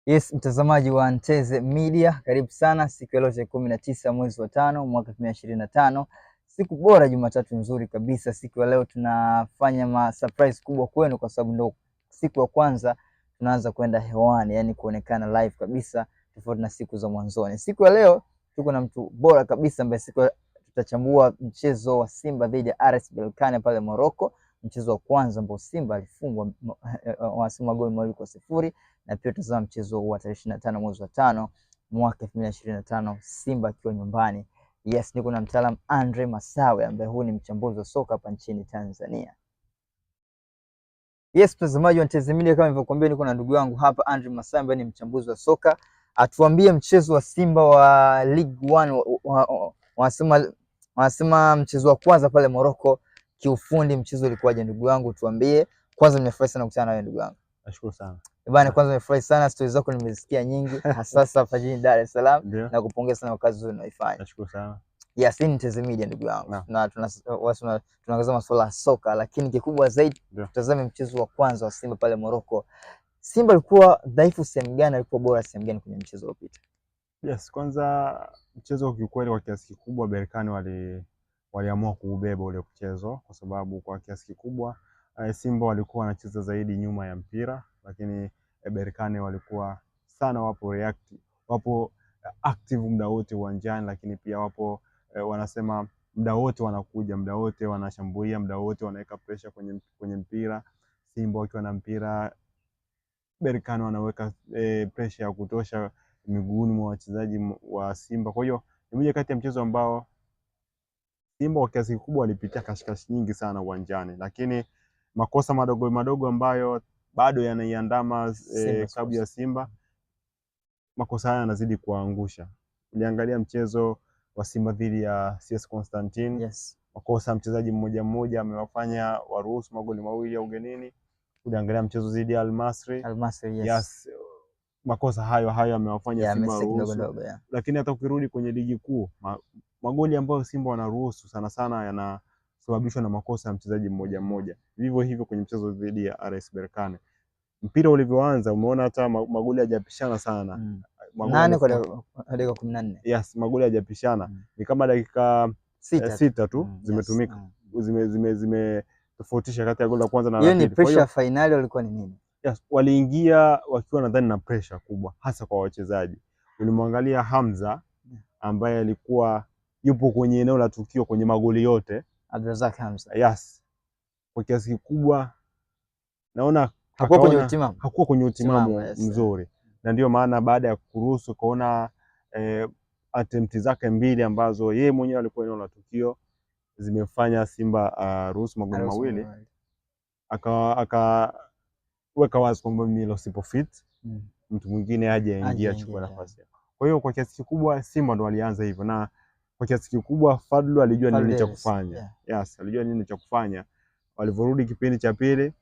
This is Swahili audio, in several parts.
Yes, mtazamaji wa Nteze Media, karibu sana siku ya leo tarehe 19 mwezi wa 5 mwaka 2025. Siku bora, Jumatatu nzuri kabisa. Siku ya leo tunafanya surprise kubwa kwenu kwa sababu ndio siku ya kwanza tunaanza kwenda hewani, yani kuonekana live kabisa tofauti na siku za mwanzoni. Siku ya leo tuko na mtu bora kabisa ambaye tutachambua mchezo wa Simba dhidi ya RS Berkane pale Morocco, mchezo wa kwanza ambao Simba alifungwa magoli 2-0, na pia tutazama mchezo wa tarehe 25 mwezi wa 5 mwaka 2025 Simba akiwa nyumbani. Yes, niko na mtaalamu Andre Masawe ambaye huyu ni mchambuzi wa soka hapa nchini Tanzania. Yes, mtazamaji wa Nteze Media, kama nilivyokuambia niko na ndugu yangu hapa Andre Masawe ambaye ni mchambuzi wa soka. Atuambie mchezo wa Simba wa League 1, wanasema mchezo wa kwanza pale Morocco, kiufundi mchezo ulikuwaje ndugu yangu? Tuambie. Kwanza nimefurahi sana kukutana na wewe ndugu yangu. Nashukuru sana. Bwana, kwanza nimefurahi sana, stories zako nimezisikia nyingi hasa hapa jijini Dar es Salaam na kupongeza sana kwa kazi nzuri unaifanya. Nashukuru sana. Yes, ni Nteze Media ndugu yangu. Na tunazungumza masuala ya soka, lakini kikubwa zaidi tutazame mchezo wa kwanza wa Simba pale Morocco. Simba alikuwa dhaifu sehemu gani, alikuwa bora sehemu gani kwenye mchezo uliopita? Yes, kwanza mchezo kiukweli kwa kiasi kikubwa Berkane waliamua kuubeba ule mchezo kwa sababu kwa kiasi kikubwa Simba walikuwa wanacheza zaidi nyuma ya mpira, lakini Berkane walikuwa sana wapo active muda wote uwanjani, lakini pia wapo wanasema muda wote wanakuja, muda wote wanashambulia, muda wote wanaweka pressure kwenye mpira. Simba wakiwa na mpira, Berkane wanaweka pressure ya kutosha miguuni mwa wachezaji wa Simba. Kwa hiyo ni moja kati ya mchezo ambao Simba kwa kiasi kikubwa walipitia kashikashi nyingi sana uwanjani, lakini makosa madogo madogo ambayo bado yanaiandama klabu ya Simba, makosa haya yanazidi kuangusha. Uliangalia mchezo wa Simba dhidi ya CS Constantine. Yes. Makosa mchezaji mmoja amewafanya waruhusu magoli mawili ya ugenini. Uliangalia mchezo dhidi ya Al Masry. Yes. Makosa hayo amewafanya Simba ruhusu. Lakini hata ukirudi kwenye ligi kuu, magoli ambayo Simba wanaruhusu sana sana yanasababishwa na makosa ya mchezaji mmoja. Vivyo hivyo kwenye mchezo dhidi ya RS Berkane. Mpira ulivyoanza umeona hata magoli hajapishana sana. 8 kwa dakika 14. Yes, magoli hajapishana. Ni kama dakika 6 tu zimetumika. Zime tofautisha kati ya goli la kwanza na la pili. Hiyo ni pressure finali walikuwa ni nini? Yes, waliingia wakiwa nadhani na pressure kubwa hasa kwa wachezaji. Ulimwangalia Hamza ambaye alikuwa yupo kwenye eneo la tukio kwenye magoli yote. Abdulrazak Hamza. Yes. Kwa kiasi kikubwa naona hakuwa kwenye utimamu mzuri. Na ndio maana baada ya kuruhusu kuona attempt zake mbili ambazo yeye mwenyewe alikuwa eneo la tukio zimefanya Simba ruhusu magoli mawili. Weka wazi kwamba mimi leo sipo fit, mtu mwingine aje aingie achukue nafasi. Kwa hiyo kwa kiasi kikubwa Simba ndo walianza hivyo, na kwa kiasi kikubwa Fadlu alijua nini cha kufanya. Yes, alijua nini cha kufanya. Walivorudi kipindi cha pili,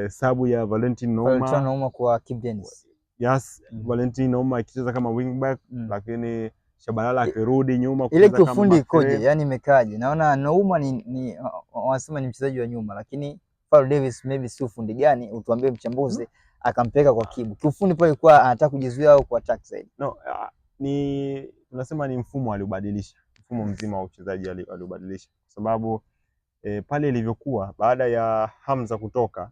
sabu ya Valentin Nouma kwa Kibu Denis. Yes, Valentin Nouma akicheza kama wingback, lakini Shabalala akirudi nyuma kucheza kama kiufundi koje, yani imekaje? Naona Nouma ni wanasema ni mchezaji wa nyuma, lakini Fadlu Davis maybe si ufundi gani, utuambie mchambuzi, akampeka kwa Kibu. Kiufundi pale ilikuwa anataka kujizuia au ku attack zaidi? No, tunasema ni mfumo aliubadilisha. Mfumo mzima wa uchezaji aliubadilisha. Kwa sababu pale ilivyokuwa baada ya Hamza kutoka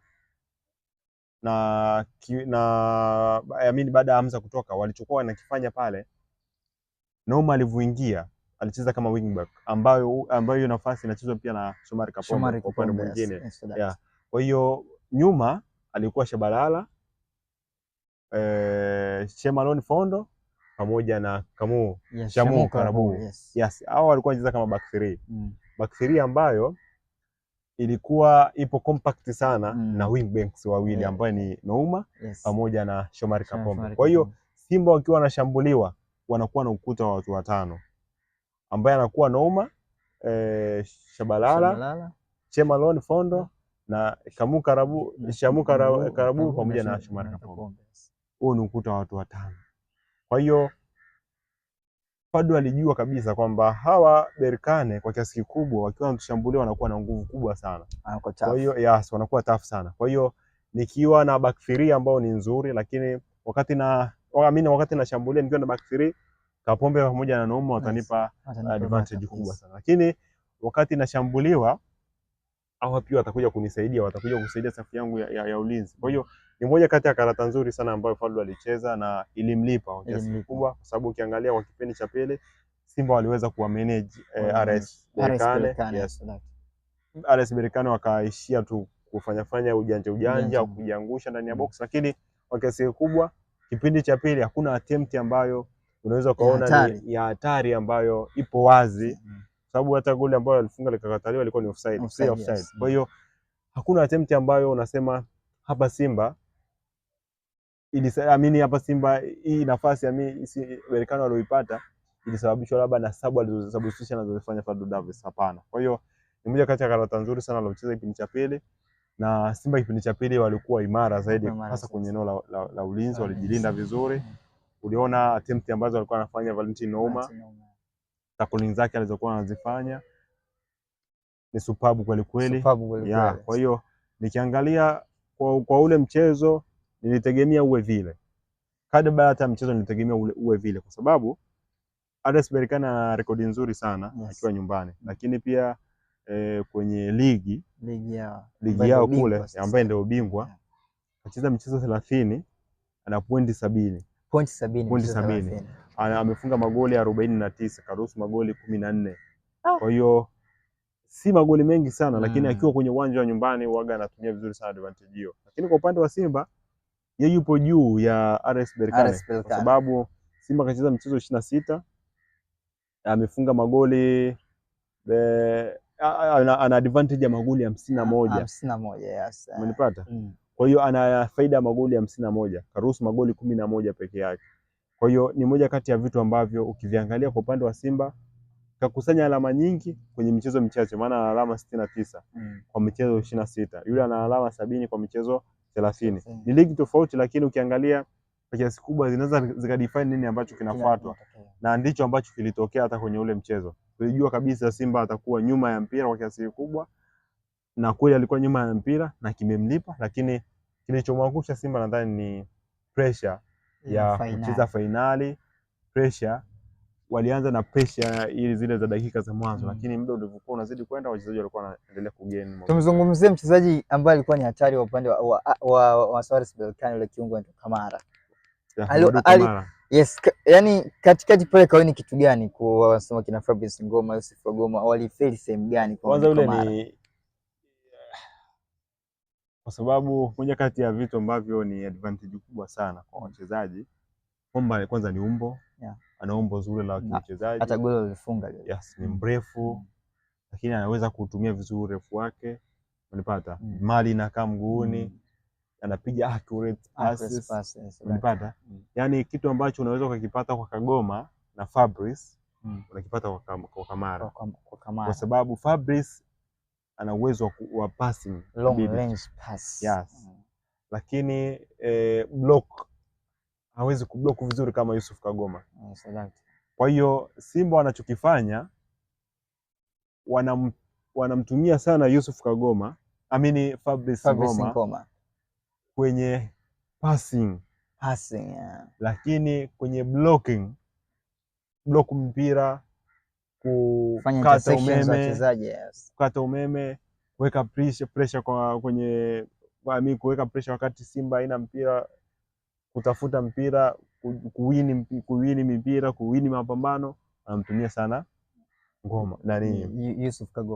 baada ya Hamza kutoka walichokuwa wanakifanya pale, Nouma alivyoingia alicheza kama wingback ambayo hiyo nafasi inachezwa pia na Shomari Kapombe kwa upande mwingine. Yeah. Kwa hiyo nyuma alikuwa Shabalala, Shemalon Fondo pamoja na Shamu Karabu. Yes, hao walikuwa wanacheza kama back 3. Back 3 ambayo ilikuwa ipo compact sana na wingbacks wawili ambayo ni Nouma pamoja na Shomari Kapombe. Kwa hiyo Simba wakiwa wanashambuliwa wanakuwa na ukuta wa watu watano ambaye anakuwa Nouma, Shabalala, Shemalon Fondo na Shamu Karabu pamoja na Shomari Kapombe. Huo ni ukuta wa watu watano. Kwa hiyo Fadlu alijua kabisa kwamba hawa Berkane kwa kiasi kikubwa wakiwa wanashambulia wanakuwa na nguvu kubwa sana. Kwa hiyo yes, wanakuwa tough sana. Kwa hiyo nikiwa na back 3 ambao ni nzuri, lakini wakati nashambulia nikiwa na back 3 Kapombe pamoja na Nouma watanipa advantage kubwa sana, lakini wakati nashambuliwa hawa pia watakuja kusaidia safu yangu ya ulinzi. Kwa hiyo ni moja kati ya karata nzuri sana ambayo Fadlu alicheza na ilimlipa kwa kiasi kikubwa, kwa sababu ukiangalia kwa kipindi cha pili Simba waliweza kuwa manage RS Berkane. RS Berkane wakaishia tu kufanya ujanja au kujiangusha ndani ya box, lakini kwa kiasi kikubwa kipindi cha pili hakuna attempt ambayo unaweza kuona ni ya hatari ambayo ipo wazi, sababu hata goli ambayo alifunga likakataliwa ilikuwa ni offside. Yes. Kwa hiyo hakuna attempt ambayo unasema hapa Simba hapa Simba hii nafasi Berkane walioipata ilisababishwa labda na substitution alizofanya Fadlu Davis. Hapana. Kwa hiyo ni moja kati ya karata nzuri sana aliocheza kipindi cha pili, na Simba kipindi cha pili walikuwa imara zaidi, hasa kwenye eneo la ulinzi, walijilinda vizuri. Uliona attempt ambazo alikuwa anafanya Valentin Nouma, tackling zake alizokuwa anazifanya ni superb kweli kweli. Kwa hiyo nikiangalia kwa ule mchezo nilitegemea uwe vile. Baada hata mchezo nilitegemea uwe vile, kwa sababu RS Berkane ana rekodi nzuri sana akiwa nyumbani, lakini pia kwenye ligi yao kule ambaye ndio ubingwa, anacheza michezo 30 ana pointi 70. Amefunga magoli 49, karuhusu magoli 14. Kwa hiyo si magoli mengi sana, lakini akiwa kwenye uwanja wa nyumbani huaga anatumia vizuri sana advantage hiyo. Lakini kwa upande wa Simba yeye yupo juu ya RS Berkane kwa sababu Simba kacheza michezo 26, amefunga magoli ana advantage ya magoli 51. Yes. Umenipata? Kwa hiyo ana faida ya magoli 51, karuhusu magoli 11 peke yake. Kwa hiyo ni moja kati ya vitu ambavyo ukiviangalia kwa upande wa Simba kakusanya alama nyingi kwenye michezo michache, maana ana alama 69 kwa michezo 26. Yule ana alama 70 kwa michezo 30. Ni ligi tofauti, lakini ukiangalia kwa kiasi kubwa zinaweza zikadefine nini ambacho kinafuatwa, na ndicho ambacho kilitokea hata kwenye ule mchezo. Tulijua kabisa Simba atakuwa nyuma ya mpira kwa kiasi kikubwa, na kweli alikuwa nyuma ya mpira na kimemlipa, lakini kilichomwangusha Simba nadhani ni pressure ya kucheza fainali. Pressure walianza na pressure ili zile za dakika za mwanzo, lakini muda ulivyokuwa unazidi kwenda wachezaji walikuwa wanaendelea kugain. Tumzungumzie mchezaji ambaye alikuwa ni hatari wa upande wa RS Berkane, yule kiungo anaitwa Kamara. Yes, yani katikati pale kaweni kitu gani kwa wasema kina Fabrice Ngoma, Yusuf Kagoma walifeli sehemu gani kwa kwanza ule ni kwa sababu moja kati ya vitu ambavyo ni advantage kubwa sana kwa wachezaji kwamba kwanza ni umbo, ana umbo zuri la mchezaji, hata goli alifunga. Yes, ni mrefu lakini anaweza kutumia vizuri urefu wake. Unanipata? Mali inakaa mguuni, anapiga accurate passes. Unanipata? Yani kitu ambacho unaweza ukakipata kwa Kagoma na Fabrice unakipata kwa Kamara. Kwa sababu Fabrice ana uwezo wa passing, long range pass. Yes. Lakini block hawezi kublock vizuri kama Yusuf Kagoma. Kwa hiyo Simba wanachokifanya wanamtumia sana Yusuf Kagoma, Fabrice Ngoma kwenye passing, lakini kwenye block mpira, kukata umeme, kuweka pressure kuweka pressure wakati Simba haina mpira, kutafuta mpira, kuwini mapambano, anamtumia sana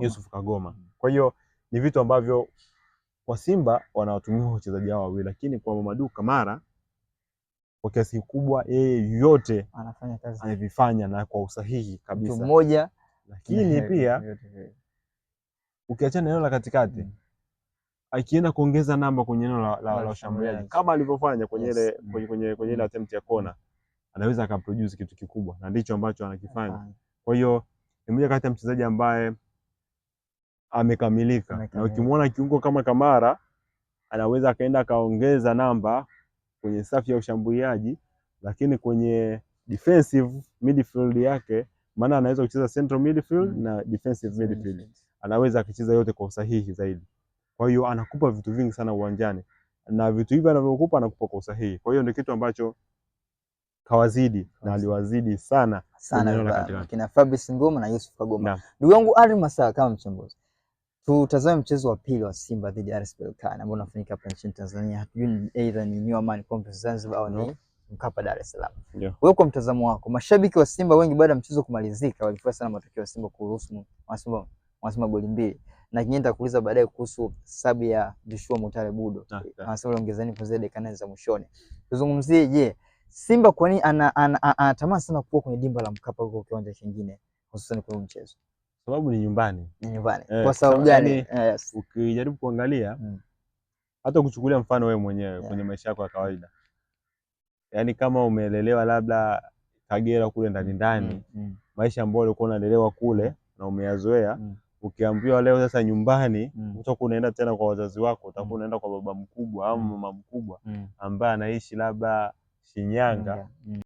Yusuf Kagoma. Kwa hiyo ni vitu ambavyo kwa Simba wanawatumia wachezaji hao wawili, lakini kwa Mamadou Kamara kwa kiasi kikubwa yeye yote anafanya kazi, anavifanya na kwa usahihi kabisa mtu mmoja. Lakini pia ukiachana eneo la katikati akienda kuongeza namba kwenye eneo la ushambuliaji kama alivyofanya kwenye ile attempt ya kona, anaweza akaproduce kitu kikubwa, na ndicho ambacho anakifanya. Kwa hiyo ni mmoja kati ya mchezaji ambaye amekamilika. Na ukimwona kiungo kama Kamara anaweza akaenda akaongeza namba kwenye safu ya ushambuliaji, lakini kwenye defensive midfield yake, maana anaweza kucheza central midfield na defensive midfield, anaweza kucheza yote kwa usahihi zaidi. Kwa hiyo anakupa vitu vingi sana uwanjani. na vitu hivi anavyokupa anakupa kwa usahihi. Kwa hiyo ndio kitu ambacho kawazidi na aliwazidi sana kina Fabrice Ngoma na Yusuf Kagoma. Ndugu yangu Ali Masawa, kama mchambuzi, tutazame mchezo wa pili wa Simba dhidi ya RS Berkane ambao unafanyika hapa nchini Tanzania. Hatujui either ni New Amani Complex Zanzibar au ni Mkapa Dar es Salaam. Wewe kwa mtazamo wako, mashabiki wa Simba wengi baada ya mchezo kumalizika walifurahi sana matokeo ya Simba kuruhusu wanasema goli mbili, na kingine kuuliza baadaye kuhusu sababu ya Joshua Mutale Budo wanasema ongezeni kwa zile dakika za mwishoni. Tuzungumzie, je, Simba kwa nini anatamani sana kuwa kwenye dimba la Mkapa huko kiwanja kingine hususan kwa mchezo? Sababu ni nyumbani. Kwa sababu gani? Yes. Ukijaribu kuangalia hata kuchukulia mfano wewe mwenyewe kwenye maisha yako ya kawaida, yaani kama umelelewa labda Kagera kule ndani maisha ambayo ulikuwa unalelewa kule na umeyazoea, ukiambiwa leo sasa nyumbani utakuwa unaenda tena kwa wazazi wako, utakuwa unaenda kwa baba mkubwa au mama mkubwa ambaye anaishi labda Shinyanga